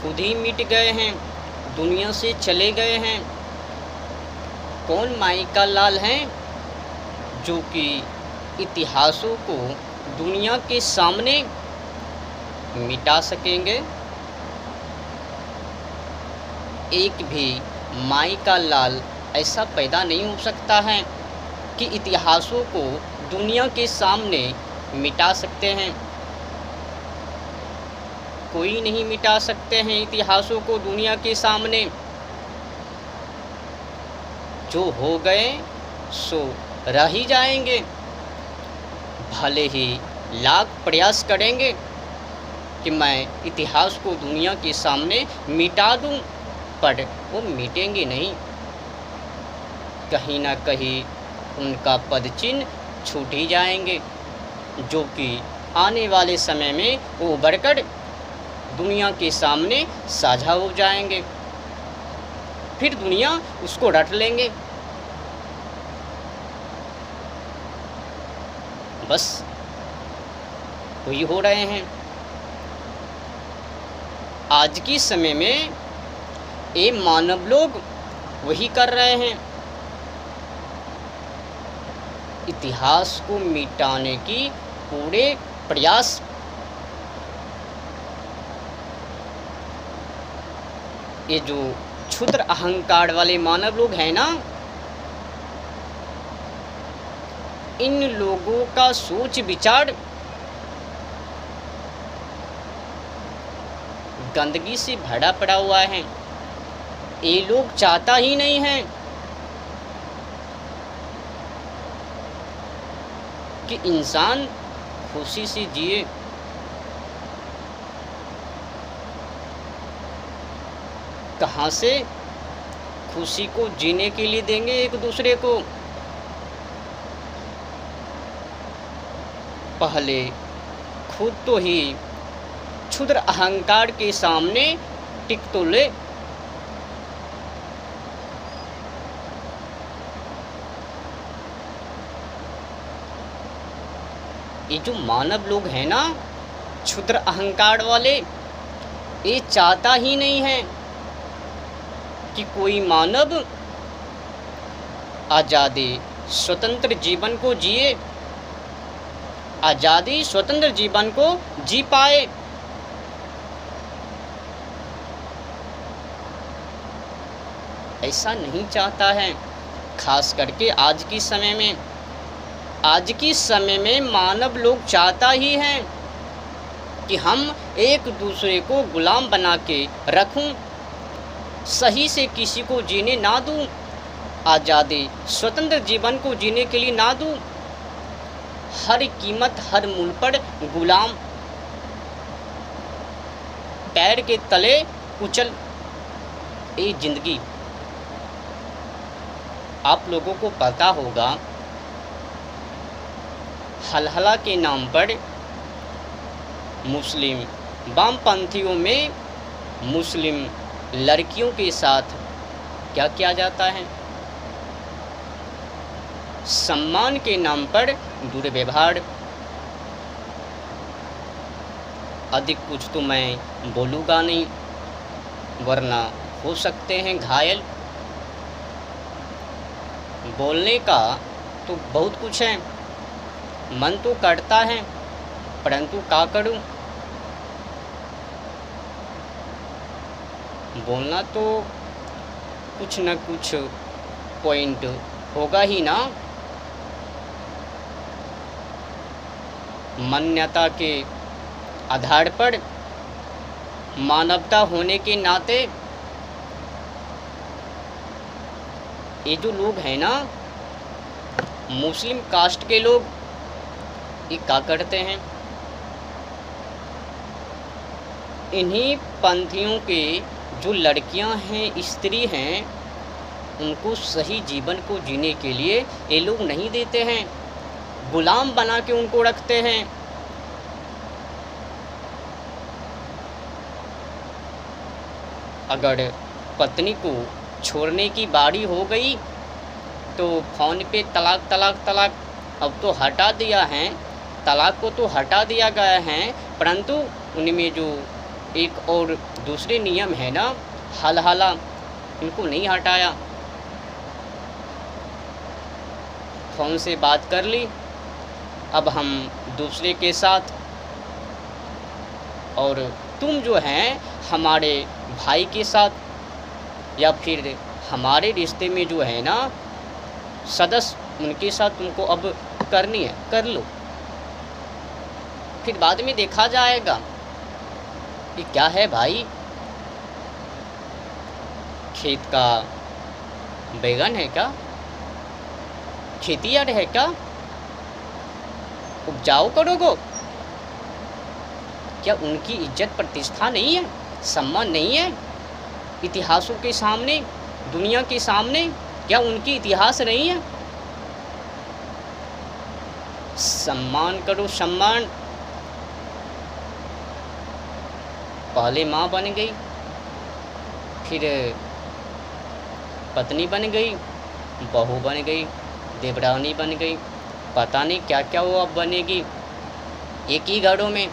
खुद ही मिट गए हैं, दुनिया से चले गए हैं। कौन माई का लाल हैं जो कि इतिहासों को दुनिया के सामने मिटा सकेंगे? एक भी माई का लाल ऐसा पैदा नहीं हो सकता है कि इतिहासों को दुनिया के सामने मिटा सकते हैं। कोई नहीं मिटा सकते हैं इतिहासों को दुनिया के सामने। जो हो गए सो रह ही जाएंगे, भले ही लाख प्रयास करेंगे कि मैं इतिहास को दुनिया के सामने मिटा दूं, पर वो मिटेंगे नहीं। कहीं ना कहीं उनका पद चिन्ह छूट ही जाएंगे, जो कि आने वाले समय में वो उभरकर दुनिया के सामने साझा हो जाएंगे। फिर दुनिया उसको रट लेंगे। बस वही हो रहे हैं आज की समय में। ये मानव लोग वही कर रहे हैं, इतिहास को मिटाने की पूरे प्रयास। ये जो क्षुद्र अहंकार वाले मानव लोग हैं ना, इन लोगों का सोच विचार गंदगी से भरा पड़ा हुआ है। ये लोग चाहता ही नहीं है कि इंसान खुशी से जिए। कहाँ से खुशी को जीने के लिए देंगे एक दूसरे को? पहले खुद तो ही क्षुद्र अहंकार के सामने टिक तो ले। ये जो मानव लोग हैं ना, क्षुद्र अहंकार वाले, ये चाहता ही नहीं है कि कोई मानव आज़ादी स्वतंत्र जीवन को जिए, आज़ादी स्वतंत्र जीवन को जी पाए। ऐसा नहीं चाहता है। खास करके आज की समय में, आज की समय में मानव लोग चाहता ही हैं कि हम एक दूसरे को गुलाम बना के रखूं, सही से किसी को जीने ना दूं, आज़ादी स्वतंत्र जीवन को जीने के लिए ना दूं। हर कीमत, हर मूल्य पर गुलाम, पैर के तले कुचल ये जिंदगी। आप लोगों को पता होगा, हलहला के नाम पर मुस्लिम वामपंथियों में मुस्लिम लड़कियों के साथ क्या किया जाता है? सम्मान के नाम पर दुर्व्यवहार। अधिक कुछ तो मैं बोलूँगा नहीं, वरना हो सकते हैं घायल। बोलने का तो बहुत कुछ है, मन तो करता है, परंतु क्या करूं? बोलना तो कुछ न कुछ पॉइंट होगा ही ना। मान्यता के आधार पर, मानवता होने के नाते, ये जो लोग हैं ना, मुस्लिम कास्ट के लोग, ये क्या करते हैं? इन्हीं पंथियों के जो लड़कियां हैं, स्त्री हैं, उनको सही जीवन को जीने के लिए ये लोग नहीं देते हैं, गुलाम बना के उनको रखते हैं। अगर पत्नी को छोड़ने की बारी हो गई तो फ़ोन पे तलाक तलाक तलाक, अब तो हटा दिया है, तलाक को तो हटा दिया गया है, परंतु उनमें जो एक और दूसरे नियम है ना, हल हला, इनको नहीं हटाया। फ़ोन से बात कर ली, अब हम दूसरे के साथ, और तुम जो हैं हमारे भाई के साथ या फिर हमारे रिश्ते में जो है ना सदस्य, उनके साथ तुमको अब करनी है, कर लो, फिर बाद में देखा जाएगा। ये क्या है भाई, खेत का बैगन है क्या, खेती यार्ड है क्या, उपजाऊ करोगे क्या? उनकी इज्जत प्रतिष्ठा नहीं है, सम्मान नहीं है इतिहासों के सामने, दुनिया के सामने? क्या उनकी इतिहास नहीं है? सम्मान करो, सम्मान। पहले माँ बन गई, फिर पत्नी बन गई, बहू बन गई, देवरानी बन गई, पता नहीं क्या क्या वो अब बनेगी एक ही घरों में।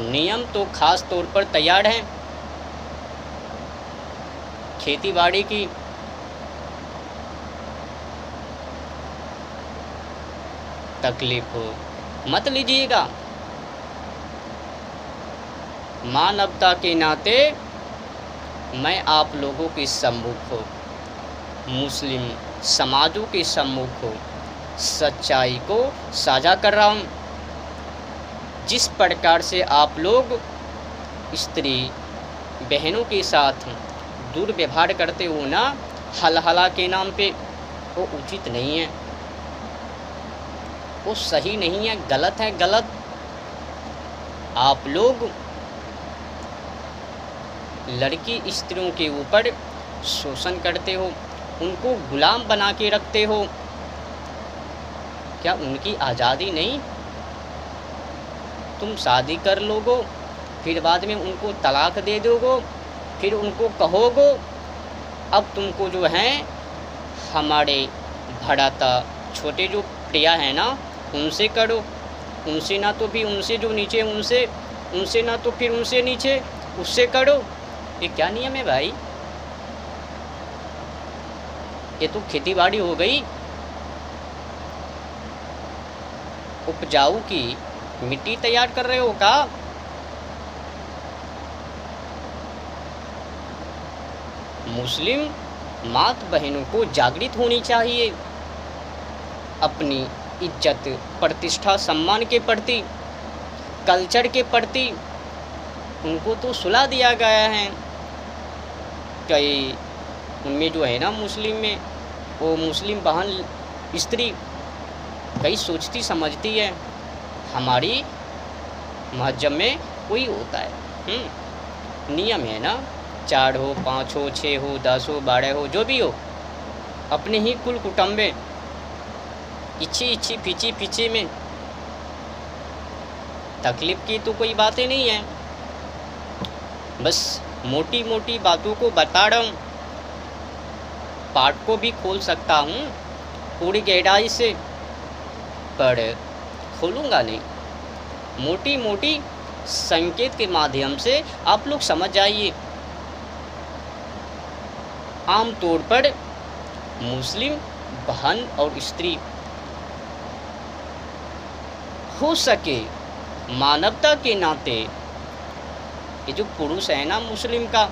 नियम तो खास तौर पर तैयार हैं खेती बाड़ी की। तकलीफ मत लीजिएगा, मानवता के नाते मैं आप लोगों के सम्मुख हो, मुस्लिम समाजों के सम्मुख हो, सच्चाई को साझा कर रहा हूँ। जिस प्रकार से आप लोग स्त्री बहनों के साथ दुर्व्यवहार करते हो ना, हलहला के नाम पे, वो उचित नहीं है, वो सही नहीं है, गलत है, गलत। आप लोग लड़की स्त्रियों के ऊपर शोषण करते हो, उनको गुलाम बना के रखते हो। क्या उनकी आज़ादी नहीं? तुम शादी कर लोगो, फिर बाद में उनको तलाक दे दोगो, फिर उनको कहोगो अब तुमको जो है हमारे भड़ाता छोटे जो प्रिया है ना उनसे करो, उनसे ना तो भी उनसे जो नीचे उनसे ना तो फिर उनसे नीचे उससे करो। ये क्या नियम है भाई? ये तो खेती बाड़ी हो गई, उपजाऊ की मिट्टी तैयार कर रहे हो का? मुस्लिम मात बहनों को जागृत होनी चाहिए, अपनी इज्जत प्रतिष्ठा सम्मान के प्रति, कल्चर के प्रति। उनको तो सुला दिया गया है। कई उनमें जो है ना मुस्लिम में, वो मुस्लिम बहन स्त्री कई सोचती समझती है, हमारी महजब में कोई होता है, नियम है ना, 4 हो 5 हो 6 हो 10 हो 12 हो जो भी हो, अपने ही कुल कुटुंबे इच्छी फीची में। तकलीफ़ की तो कोई बातें नहीं है, बस मोटी मोटी बातों को बता रहा हूँ। पाठ को भी खोल सकता हूँ पूरी गहराई से, पर खोलूँगा नहीं। मोटी मोटी संकेत के माध्यम से आप लोग समझ जाइए। आमतौर पर मुस्लिम बहन और स्त्री हो सके मानवता के नाते, ये जो पुरुष है ना मुस्लिम का,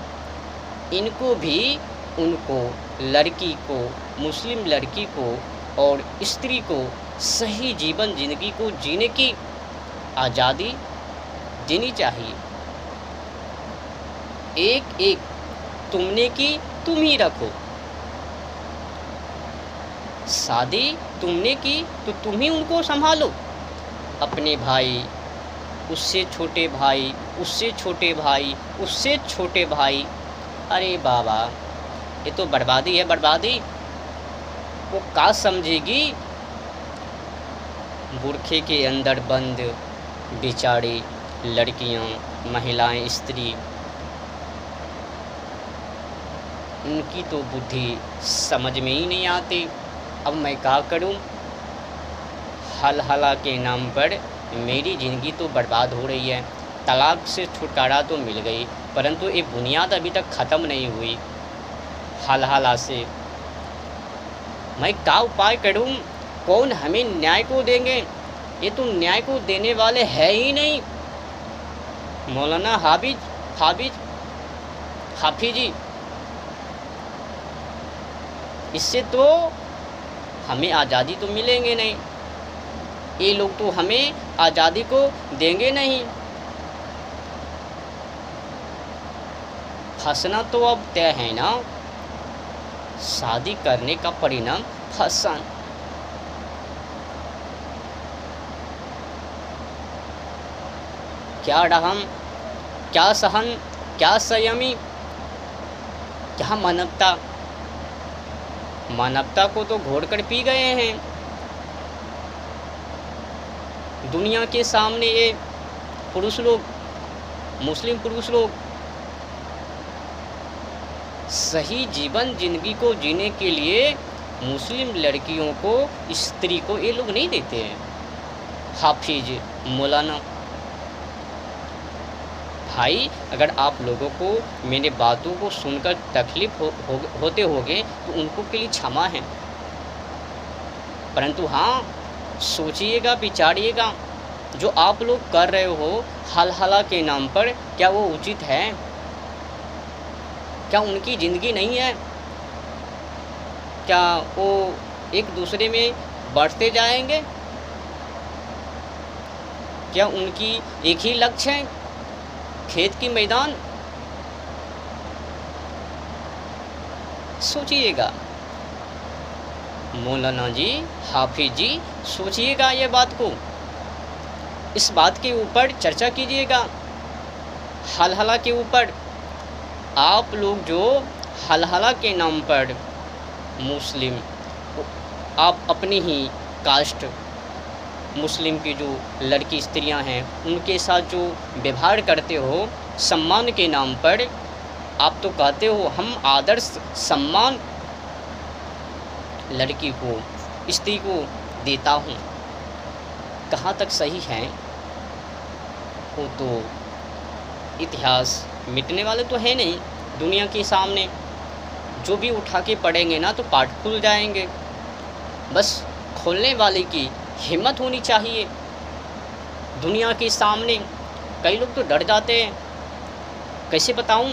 इनको भी उनको लड़की को, मुस्लिम लड़की को और स्त्री को सही जीवन जिंदगी को जीने की आज़ादी देनी चाहिए। एक एक तुमने की तुम ही रखो, शादी तुमने की तो तुम ही उनको संभालो। अपने भाई, उससे छोटे भाई, उससे छोटे भाई, उससे छोटे भाई, अरे बाबा ये तो बर्बादी है, बर्बादी। वो क्या समझेगी बुरखे के अंदर बंद बेचारी लड़कियां, महिलाएं, स्त्री, उनकी तो बुद्धि समझ में ही नहीं आती। अब मैं क्या करूं? हल हला के नाम पर मेरी ज़िंदगी तो बर्बाद हो रही है, तलाक से छुटकारा तो मिल गई, परंतु ये बुनियाद अभी तक ख़त्म नहीं हुई। हाल से मैं क्या उपाय करूं? कौन हमें न्याय को देंगे? ये तो न्याय को देने वाले है ही नहीं। मौलाना हाफिजी, इससे तो हमें आज़ादी तो मिलेंगे नहीं, ये लोग तो हमें आज़ादी को देंगे नहीं। फंसना तो अब तय है ना, शादी करने का परिणाम फंसन। क्या रहम, क्या सहन, क्या संयमी, क्या मानवता को तो घोड़ कर पी गए हैं। दुनिया के सामने ये पुरुष लोग, मुस्लिम पुरुष लोग सही जीवन जिंदगी को जीने के लिए मुस्लिम लड़कियों को, स्त्री को ये लोग नहीं देते हैं। हाफिज, मौलाना भाई, अगर आप लोगों को मेरे बातों को सुनकर तकलीफ होते होगे तो उनको के लिए क्षमा है, परंतु हाँ, सोचिएगा, विचारिएगा, जो आप लोग कर रहे हो हलहला के नाम पर, क्या वो उचित है? क्या उनकी ज़िंदगी नहीं है? क्या वो एक दूसरे में बढ़ते जाएंगे? क्या उनकी एक ही लक्ष्य है, खेत की मैदान? सोचिएगा मौलाना जी, हाफिज जी, सोचिएगा ये बात को, इस बात के ऊपर चर्चा कीजिएगा। हलहला के ऊपर आप लोग जो हलहला के नाम पर मुस्लिम, आप अपनी ही कास्ट मुस्लिम की जो लड़की स्त्रियां हैं उनके साथ जो व्यवहार करते हो सम्मान के नाम पर, आप तो कहते हो हम आदर्श सम्मान लड़की को, स्त्री को देता हूँ। कहाँ तक सही है? वो तो इतिहास मिटने वाले तो है नहीं। दुनिया के सामने जो भी उठा के पढ़ेंगे ना तो पाठ खुल जाएंगे। बस खोलने वाले की हिम्मत होनी चाहिए। दुनिया के सामने कई लोग तो डर जाते हैं। कैसे बताऊं?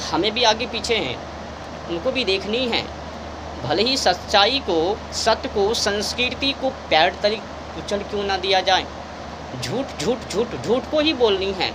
हमें भी आगे पीछे हैं, उनको भी देखनी है। भले ही सच्चाई को, सत्य को, संस्कृति को पैर तले कुचल क्यों ना दिया जाए, झूठ को ही बोलनी है।